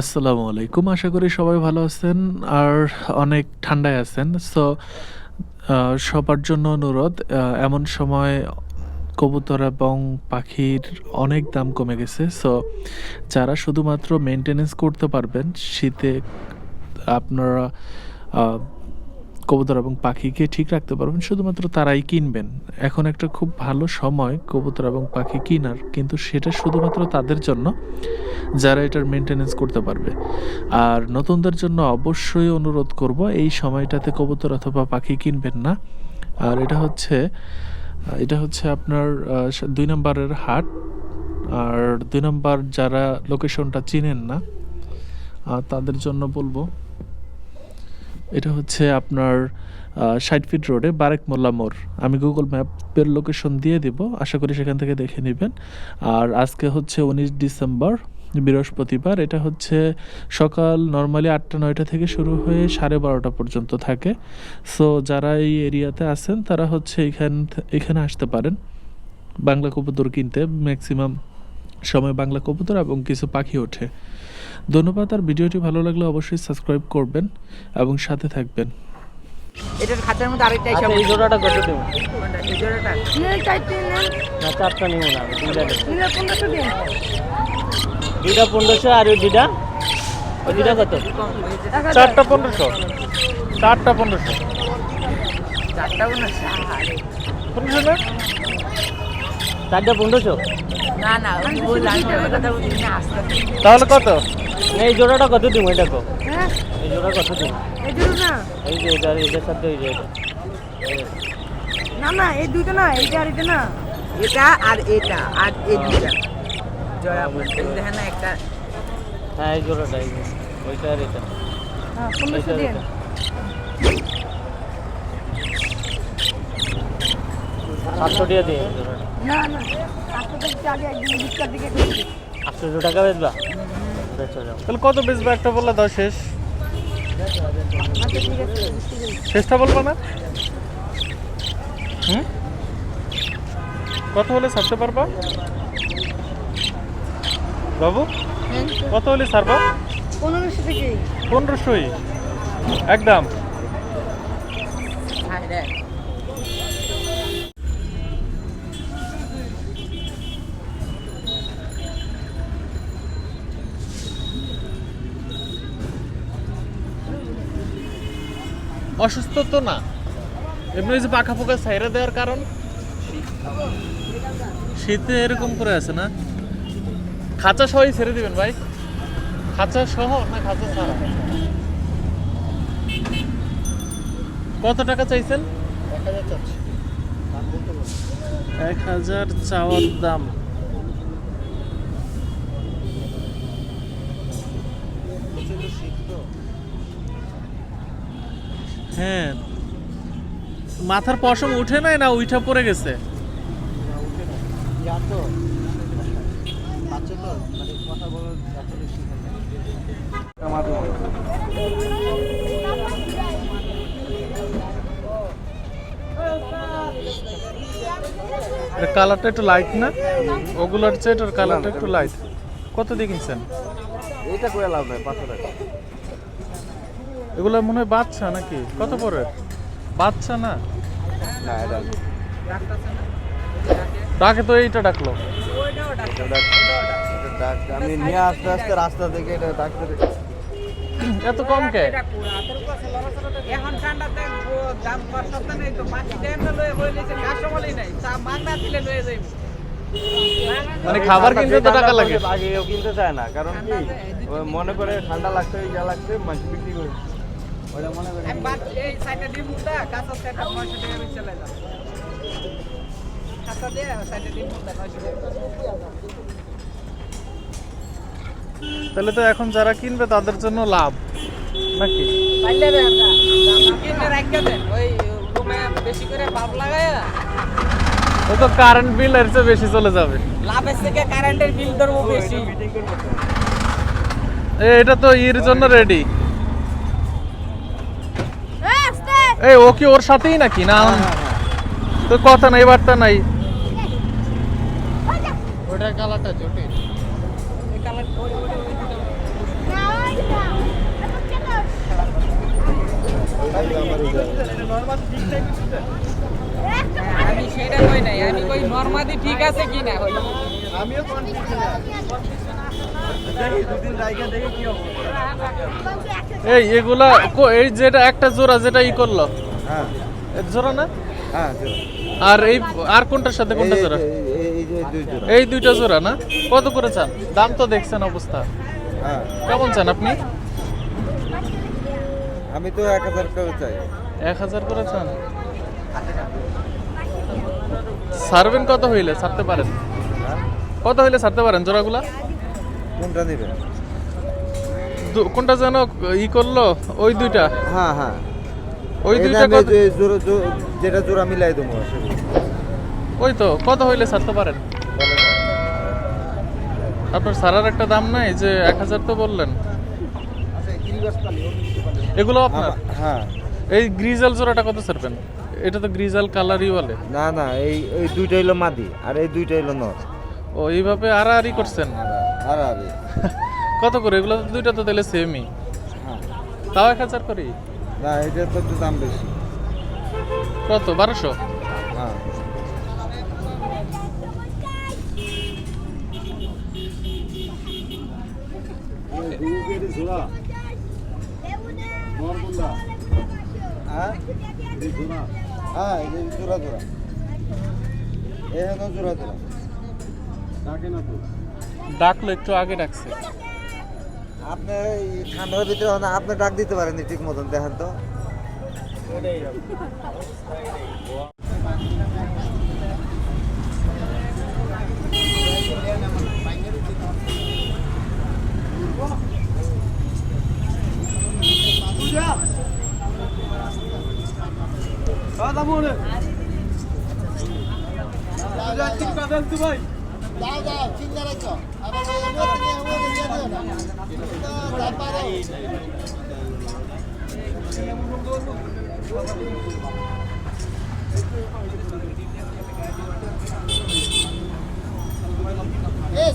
আসসালামু আলাইকুম। আশা করি সবাই ভালো আছেন আর অনেক ঠান্ডায় আছেন। সো সবার জন্য অনুরোধ এমন সময় কবুতর এবং পাখির অনেক দাম কমে গেছে। সো যারা শুধুমাত্র মেইনটেন্যান্স করতে পারবেন শীতে আপনারা আ কবুতর এবং পাখিকে ঠিক রাখতে পারবেন শুধুমাত্র তারাই কিনবেন। এখন একটা খুব ভালো সময় কবুতর এবং পাখি কিনার, কিন্তু সেটা শুধুমাত্র তাদের জন্য যারা এটার মেইনটেন্যান্স করতে পারবে। আর নতুনদের জন্য অবশ্যই অনুরোধ করব এই সময়টাতে কবুতর অথবা পাখি কিনবেন না। আর এটা হচ্ছে আপনার ২ নাম্বারের হাট। আর ২ নাম্বার যারা লোকেশনটা চিনেন না তাদের জন্য বলবো এটা হচ্ছে আপনার ৬০ ফিট রোডে বারেক মোল্লা মোড়। আমি গুগল ম্যাপের লোকেশন দিয়ে দিব, আশা করি সেখান থেকে দেখে নেবেন। আর আজকে হচ্ছে ১৯ ডিসেম্বর, বৃহস্পতিবার। এটা হচ্ছে সকাল নর্মালি ৮টা-৯টা থেকে শুরু হয়ে 12:30 পর্যন্ত থাকে। সো যারা এই এরিয়াতে আছেন তারা হচ্ছে এখানে আসতে পারেন বাংলা কবুতর কিনতে। ম্যাক্সিমাম সময় বাংলা কবুতর এবং কিছু পাখি ওঠে। ধন্যবাদ। আর ভিডিওটি ভালো লাগলে অবশ্যই সাবস্ক্রাইব করবেন এবং সাথে থাকবেন। এটার খাঁচার মধ্যে আরেকটা আচ্ছা, এই জোড়াটা কত দেব? কোনটা এই জোড়াটা নিলে চারটে নেন, না, চারটা নিব না, আমি দুইটা নেব। নিলে 1500 দিন। দুইটা 1500 আর ওই দুইটা কত? চারটা 1500। চারটা 1500। চারটাও না 1500 না? চারটা 1500? না না আমি বললাম কথা বলি না আসতে তাহলে কত? না, এই জোড়াটা কত দিব? এটা কো, হ্যাঁ, এই জোড়া কত দিব? এই দুটো না, এই যে এটার সাথে ওই যে এটা। না না এই দুটো না, এইটা আর এটা না। এটা আর এটা আর এই দুইটা জোড়া বলতে দেখেন না একটা হ্যাঁ, এই জোড়াটা, এই যে ওইটা আর এটা। হ্যাঁ 1500 দিন। 700 টাকা দিয়ে এই জোড়াটা। না না 800 থেকে আগে একদিন 20টার দিকে করেছি। 800 টাকা বেচবা? বেচো যাও। তাহলে কত বেচবে একটা বললে দাও, শেষ। আচ্ছা ঠিক আছে, শেষটা বলবো না? হুম, কত হলে ছাড়তে পারবা বাবু? কত হলে ছাড়বা? 1500 থেকে। 1500ই একদম। হ্যাঁ রে অসুস্থ তো না, এমনি যে পাখা পোকা ছাইরা দেওয়ার কারণ শীতে এরকম করে আছে না? খাঁচা সহই ছেড়ে দিবেন ভাই। খাঁচা সহ না খাঁচা ছাড়া? কত টাকা চাইছেন? 1000 চাওয়ার দাম। হ্যাঁ, মাথার পশম উঠে নাই না উঠা পড়ে গেছে? কালারটা একটু লাইট না, ওগুলোর চেয়ে এটার কালারটা একটু লাইট। কত দিয়ে কিনছেন? এইটা করে লাভ নাই, 500 টাকা। এগুলো মনে হয় বাচ্চা নাকি? কত পরে? বাচ্চা না, না এটা ডাকে তো এইটা ডাকলো। এটা ডাক আমি নিয়ে আস্তে আস্তে রাস্তা থেকে এটা ডাকতে এত কম কে? এখন ঠান্ডাতে দাম কর সপ্তাহ নেই তো মাটি দেন না লয়ে হইলেছে কাঁচামালই নাই চা মাংনা দিলে লয়ে যাইব মানে খাবার কিনতে তো টাকা লাগে। আগে কেউ কিনতে চায় না, কারণ কি ওই মনে করে ঠান্ডা লাগছে ইয়া লাগছে মাছ বিক্রি করে ওটা মনে করে আমি বাদ এই সাইডে ডিম মুদা কাঁচা সাইডে 900 টাকা বেচে চলে যাও কাঁচা দে সাইডে ডিম মুদা 900 টাকা তাহলে তো এখন যারা কিনবে তাদের জন্য লাভ নাকি? পাইলে দেন না কিনে রাখতে দেন ওই রুমে বেশি করে পাপ লাগায়া ও তো কারেন্ট বিল এর চেয়ে বেশি চলে যাবে। লাভের থেকে কারেন্টের বিল ধরবো বেশি এটা তো এর জন্য রেডি। এই আস্তে, এই ও কি ওর সাথেই নাকি না? তো কথা নাই বার্তা নাই। ওটার কালারটা জটিল। এই কালার ওই না আমি সেটা কই নাই, আমি কই নরমাদি ঠিক আছে কি না হই। আমিও দুদিন রাইখা দেখি কি অবস্থা। এই এগুলা এই যেটা একটা জোড়া যেটা ই করলো, হ্যাঁ এর জোড়া না? হ্যাঁ আর এই আর কোনটার সাথে কোনটা জোড়া? এই যে দুই জোড়া। এই দুইটা জোড়া না? কত করে চান? দাম তো দেখছেন অবস্থা। হ্যাঁ কেমন চান আপনি? আমি তো 1000 করে চাই। 1000 করে চান? ছাড়বেন কত হইলে ছাড়তে পারেন? কত হইলে ছাড়তে পারেন জোড়াগুলা? কোনটা নেবেন? কোনটা যেন ই করলো? ওই দুইটা? হ্যাঁ হ্যাঁ ওই দুইটা কত? যেটা জোড়া মিলাই দেবো। ওই তো কত হইলে ছাড়তে পারেন? আপনার ছাড়ার একটা দাম নাই যে 1000 তো বললেন। এগুলো আপনার? হ্যাঁ। এই গ্রিজাল জোড়াটা কত ছাড়বেন? এটা তো গ্রিজাল কালারই বলে। না না, এই দুইটা হলো মাদি আর এই দুইটা হলো নর। ও এইভাবে আড়াআড়ি করছেন? আর কত করে? এগুলো তো দুইটা তো তাহলে সেমই। হ্যাঁ। তাও 1000 করি? না, এটা তো একটু দাম বেশি। কত? 1200? হ্যাঁ। হ্যাঁ, এই জোড়া জোড়া। এই হলো জোড়া জোড়া। ডাকলো একটু আগে ডাকছে। আপনি এই ঠান্ডার ভিতরে আপনি ডাক দিতে পারেন ঠিক মতন, দেখেন তো।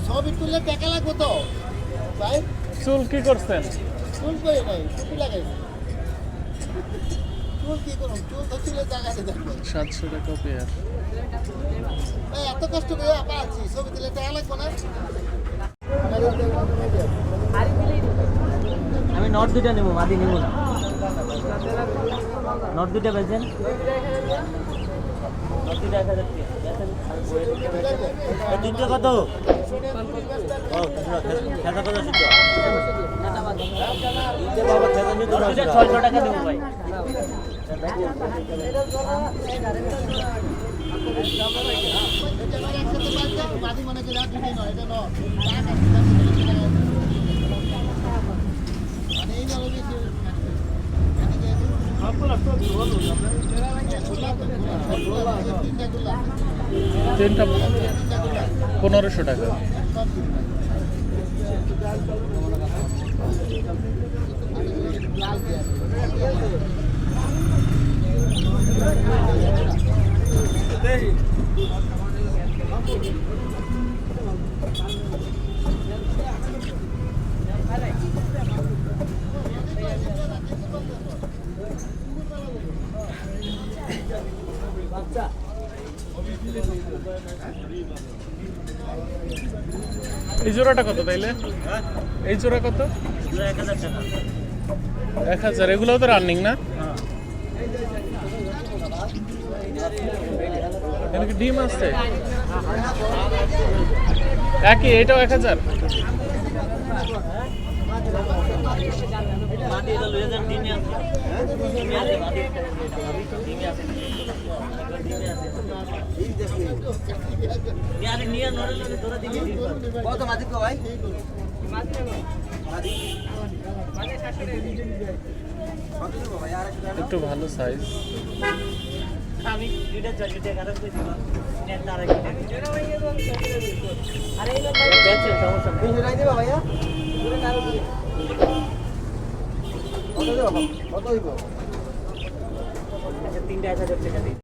ছবি তুললে টাকা লাগবে তো ভাই। চুল কি করছেন? চুল করে নাই, টুপি লাগাইছি। চুল কি করুন? চুল তো চুলে জায়গাতে দেখবো। 700 টাকা পেয়ার। ভাই এত কষ্ট করে পাচ্ছি, ছবি তুলে টাকা লাগবে না? আমি নট দুইটা নেবো, মাদি নেবো না। নট দুইটা বেচেন? নট দুইটা 1000 টাকা। এই তিনটা কত? ও খেতা কত শুদ্ধ? বাবা খেতা নিতে 600 টাকা দেবো ভাই। মাদি মনে করি আর দুটোই নয়, এটা নয়। মানে এই নয় বেশি। তিনটা 1500 টাকা। এই জোড়াটা কত তাইলে? এই জোড়া কত? 1000 টাকা। 1000। এগুলোও তো রানিং না? এখানে কি ডিম আছে? একই, এটাও 1000। মাটি এটা লয়ে যান, ডিমে আছে। ডিমে আছে মাটি। ডিমে আছে। ডিমে আছে। নিয়ে নিয়ে নড়লে তোরা দিবি। কত মাদি কো ভাই? একটু ভালো সাইজ। আমি দুইটা 400 টাকা রাখ কই দিলাম। নেট তার আগে। আরে এই লোক বেচে সমস্যা নেই। 200 টাকা দিবা ভাইয়া? কত দেব? কত হইব? আচ্ছা 3000 টাকা দিই।